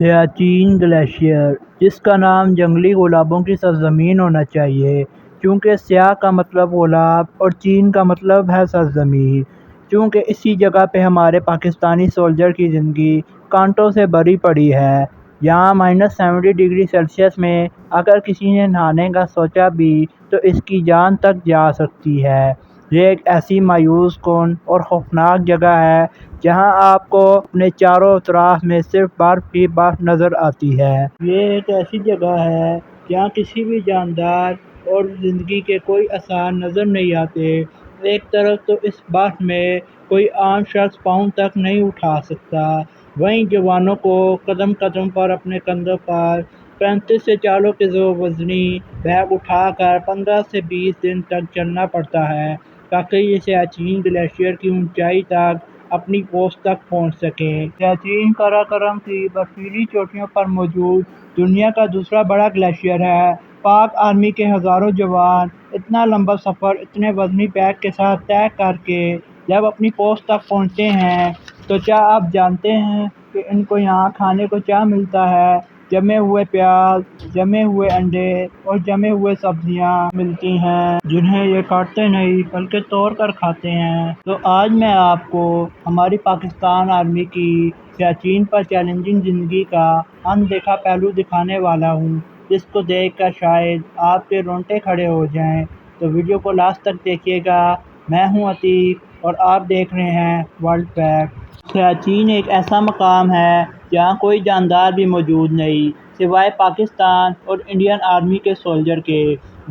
Siachen glacier, جس کا نام جنگلی گلابوں کی سرزمین ہونا چاہیے، چونکہ سیاہ کا مطلب گلاب اور چین کا مطلب ہے سرزمین، چونکہ اسی جگہ پہ ہمارے پاکستانی سولجر کی زندگی کانٹوں سے بھری پڑی ہے۔ یہاں -70 ڈگری سیلسیس میں اگر کسی نے نہانے کا سوچا بھی تو اس کی جان تک جا سکتی ہے۔ یہ ایک ایسی مایوس کن اور خوفناک جگہ ہے جہاں آپ کو اپنے چاروں اطراف میں صرف برف ہی برف نظر آتی ہے۔ یہ ایک ایسی جگہ ہے جہاں کسی بھی جاندار اور زندگی کے کوئی آثار نظر نہیں آتے۔ ایک طرف تو اس برف میں کوئی عام شخص پاؤں تک نہیں اٹھا سکتا، وہیں جوانوں کو قدم قدم پر اپنے کندھوں پر 35 سے 40 کلو وزنی بیگ اٹھا کر 15 سے 20 دن تک چلنا پڑتا ہے تاکہ یہ سیاچین گلیشیئر کی اونچائی تک اپنی پوسٹ تک پہنچ سکیں۔ سیاچین قراقرم کی برفیلی چوٹیوں پر موجود دنیا کا دوسرا بڑا گلیشیئر ہے۔ پاک آرمی کے ہزاروں جوان اتنا لمبا سفر اتنے وزنی بیگ کے ساتھ طے کر کے جب اپنی پوسٹ تک پہنچتے ہیں تو کیا آپ جانتے ہیں کہ ان کو یہاں کھانے کو کیا ملتا ہے؟ جمے ہوئے پیاز، جمے ہوئے انڈے اور جمے ہوئے سبزیاں ملتی ہیں جنہیں یہ کاٹتے نہیں بلکہ توڑ کر کھاتے ہیں۔ تو آج میں آپ کو ہماری پاکستان آرمی کی سیاچین پر چیلنجنگ زندگی کا اندیکھا پہلو دکھانے والا ہوں، جس کو دیکھ کر شاید آپ کے رونگٹے کھڑے ہو جائیں۔ تو ویڈیو کو لاسٹ تک دیکھیے گا۔ میں ہوں عتیق اور آپ دیکھ رہے ہیں ورلڈ فیکٹ۔ سیاچین ایک ایسا مقام ہے جہاں کوئی جاندار بھی موجود نہیں سوائے پاکستان اور انڈین آرمی کے سولجر کے۔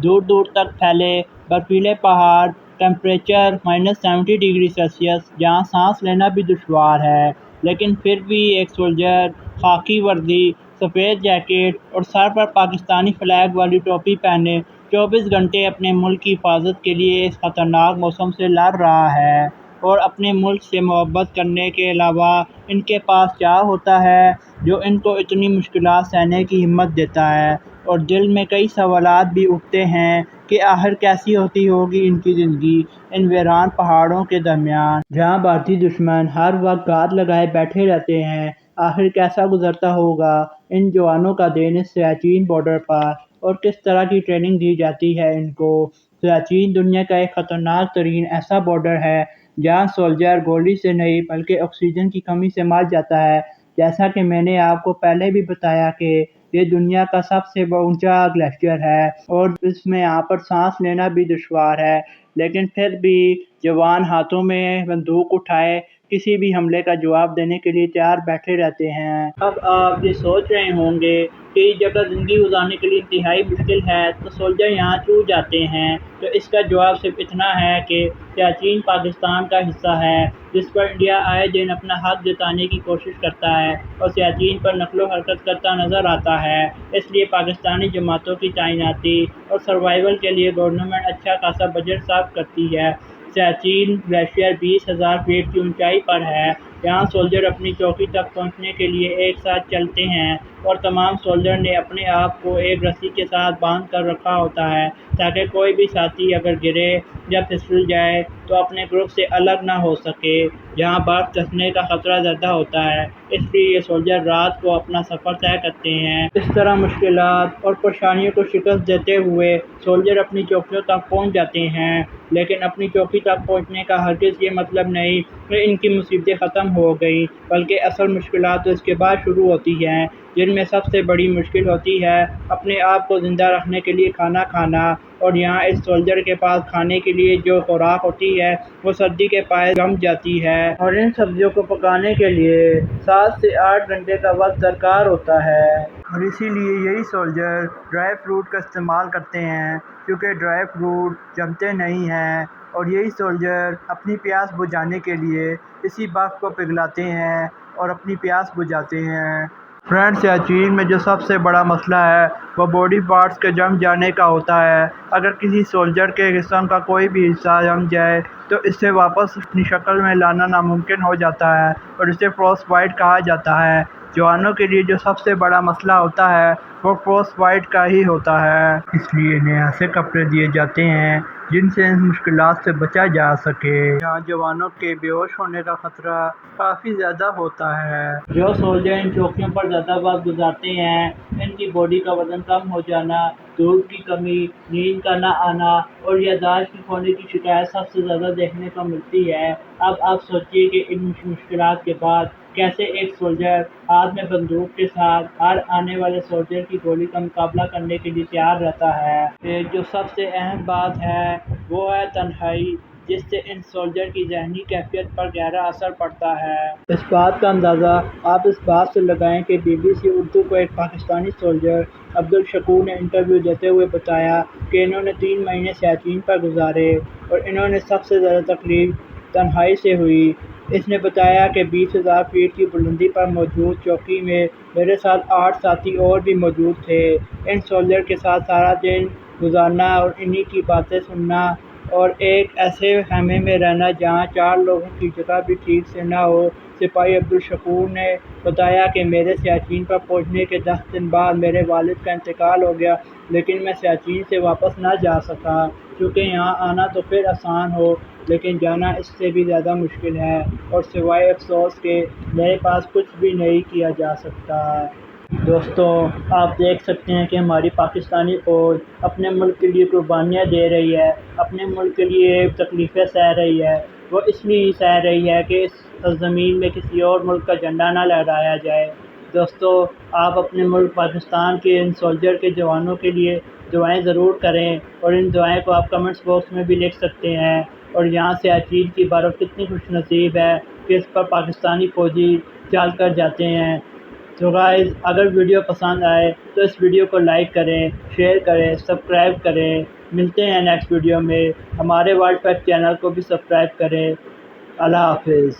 دور دور تک پھیلے برفیلے پہاڑ، ٹمپریچر -70 ڈگری سیلسیس جہاں سانس لینا بھی دشوار ہے، لیکن پھر بھی ایک سولجر خاکی وردی، سفید جیکٹ اور سر پر پاکستانی فلیگ والی ٹوپی پہنے 24 گھنٹے اپنے ملک کی حفاظت کے لیے اس خطرناک موسم سے لڑ رہا ہے۔ اور اپنے ملک سے محبت کرنے کے علاوہ ان کے پاس کیا ہوتا ہے جو ان کو اتنی مشکلات سہنے کی ہمت دیتا ہے؟ اور دل میں کئی سوالات بھی اٹھتے ہیں کہ آخر کیسی ہوتی ہوگی ان کی زندگی ان ویران پہاڑوں کے درمیان، جہاں بھارتی دشمن ہر وقت گھات لگائے بیٹھے رہتے ہیں۔ آخر کیسا گزرتا ہوگا ان جوانوں کا دن اس سیاچین بارڈر پر، اور کس طرح کی ٹریننگ دی جاتی ہے ان کو؟ سیاچین دنیا کا ایک خطرناک ترین ایسا بارڈر ہے جہاں سولجر گولی سے نہیں بلکہ آکسیجن کی کمی سے مر جاتا ہے۔ جیسا کہ میں نے آپ کو پہلے بھی بتایا کہ یہ دنیا کا سب سے اونچا گلیشیئر ہے اور اس میں یہاں پر سانس لینا بھی دشوار ہے، لیکن پھر بھی جوان ہاتھوں میں بندوق اٹھائے کسی بھی حملے کا جواب دینے کے لیے تیار بیٹھے رہتے ہیں۔ اب آپ یہ سوچ رہے ہوں گے کہ یہ جگہ زندگی گزارنے کے لیے انتہائی مشکل ہے تو سولجر یہاں کیوں جاتے ہیں؟ تو اس کا جواب صرف اتنا ہے کہ سیاچین پاکستان کا حصہ ہے جس پر انڈیا آئے دن اپنا حق جتانے کی کوشش کرتا ہے اور سیاچین پر نقل و حرکت کرتا نظر آتا ہے۔ اس لیے پاکستانی جماعتوں کی تعیناتی اور سروائیول کے لیے گورنمنٹ اچھا خاصا بجٹ صرف کرتی ہے۔ سیاچین گلیشیئر 20,000 فٹ کی اونچائی پر ہے۔ یہاں سولجر اپنی چوکی تک پہنچنے کے لیے ایک ساتھ چلتے ہیں اور تمام سولجر نے اپنے آپ کو ایک رسی کے ساتھ باندھ کر رکھا ہوتا ہے تاکہ کوئی بھی ساتھی اگر گرے یا پھسل جائے تو اپنے گروپ سے الگ نہ ہو سکے جہاں برف دھسنے کا خطرہ زیادہ ہوتا ہے۔ اس لیے یہ سولجر رات کو اپنا سفر طے کرتے ہیں۔ اس طرح مشکلات اور پریشانیوں کو شکست دیتے ہوئے سولجر اپنی چوکیوں تک پہنچ جاتے ہیں، لیکن اپنی چوکی تک پہنچنے کا ہرگز یہ مطلب نہیں کہ ان کی مصیبتیں ختم ہو گئیں، بلکہ اصل مشکلات تو اس کے بعد شروع ہوتی ہیں، جن میں سب سے بڑی مشکل ہوتی ہے اپنے آپ کو زندہ رکھنے کے لیے کھانا کھانا۔ اور یہاں اس سولجر کے پاس کھانے کے لیے جو خوراک ہوتی ہے وہ سردی کے باعث جم جاتی ہے، اور ان سبزیوں کو پکانے کے لیے 7 سے 8 گھنٹے کا وقت درکار ہوتا ہے۔ اور اسی لیے یہی سولجر ڈرائی فروٹ کا استعمال کرتے ہیں کیونکہ ڈرائی فروٹ جمتے نہیں ہیں، اور یہی سولجر اپنی پیاس بجھانے کے لیے اسی برف کو پگھلاتے ہیں اور اپنی پیاس بجھاتے ہیں۔ فرینڈ، سیاچین میں جو سب سے بڑا مسئلہ ہے وہ باڈی پارٹس کے جم جانے کا ہوتا ہے۔ اگر کسی سولجر کے جسم کا کوئی بھی حصہ جم جائے تو اسے واپس اپنی شکل میں لانا ناممکن ہو جاتا ہے اور اسے فروسٹ بائٹ کہا جاتا ہے۔ جوانوں کے لیے جو سب سے بڑا مسئلہ ہوتا ہے وہ فروسٹ بائٹ کا ہی ہوتا ہے۔ اس لیے انہیں ایسے کپڑے دیے جاتے ہیں جن سے ان مشکلات سے بچا جا سکے۔ یہاں جوانوں کے بے ہوش ہونے کا خطرہ کافی زیادہ ہوتا ہے۔ جو سولجر ان چوکیوں پر زیادہ وقت گزارتے ہیں، ان کی باڈی کا وزن کم ہو جانا، دھوپ کی کمی، نیند کا نہ آنا اور یادداشت کی کھونے کی شکایت سب سے زیادہ دیکھنے کو ملتی ہے۔ اب آپ سوچیے کہ ان مشکلات کے بعد کیسے ایک سولجر ہاتھ میں بندوق کے ساتھ ہر آنے والے سولجر کی گولی کا مقابلہ کرنے کے لیے تیار رہتا ہے۔ ایک جو سب سے اہم بات ہے وہ ہے تنہائی، جس سے ان سولجر کی ذہنی کیفیت پر گہرا اثر پڑتا ہے۔ اس بات کا اندازہ آپ اس بات سے لگائیں کہ BBC اردو کو ایک پاکستانی سولجر عبدالشکور نے انٹرویو دیتے ہوئے بتایا کہ انہوں نے 3 مہینے سیاچین پر گزارے اور انہوں نے سب سے زیادہ تکلیف تنہائی سے ہوئی۔ اس نے بتایا کہ 20,000 فیٹ کی بلندی پر موجود چوکی میں میرے ساتھ 8 ساتھی اور بھی موجود تھے۔ ان سولجر کے ساتھ سارا دن گزارنا اور انہی کی باتیں سننا اور ایک ایسے خیمے میں رہنا جہاں 4 لوگوں کی جگہ بھی ٹھیک سے نہ ہو۔ سپاہی عبدالشکور نے بتایا کہ میرے سیاچین پر پہنچنے کے 10 دن بعد میرے والد کا انتقال ہو گیا، لیکن میں سیاچین سے واپس نہ جا سکا، کیونکہ یہاں آنا تو پھر آسان ہو لیکن جانا اس سے بھی زیادہ مشکل ہے اور سوائے افسوس کے میرے پاس کچھ بھی نہیں کیا جا سکتا۔ دوستو، آپ دیکھ سکتے ہیں کہ ہماری پاکستانی فوج اپنے ملک کے لیے قربانیاں دے رہی ہے، اپنے ملک کے لیے تکلیفیں سہ رہی ہے۔ وہ اس لیے سہ رہی ہے کہ اس زمین میں کسی اور ملک کا جھنڈا نہ لہرایا جائے۔ دوستو، آپ اپنے ملک پاکستان کے ان سولجر کے جوانوں کے لیے دعائیں ضرور کریں اور ان دعائیں کو آپ کمنٹس باکس میں بھی لکھ سکتے ہیں۔ اور یہاں سے سیاچین کی برف کتنی خوش نصیب ہے کہ اس پر پاکستانی فوجی چل کر جاتے ہیں۔ تو گائز، اگر ویڈیو پسند آئے تو اس ویڈیو کو لائک کریں، شیئر کریں، سبسکرائب کریں۔ ملتے ہیں نیکسٹ ویڈیو میں۔ ہمارے ورلڈ فیکٹ چینل کو بھی سبسکرائب کریں۔ اللہ حافظ۔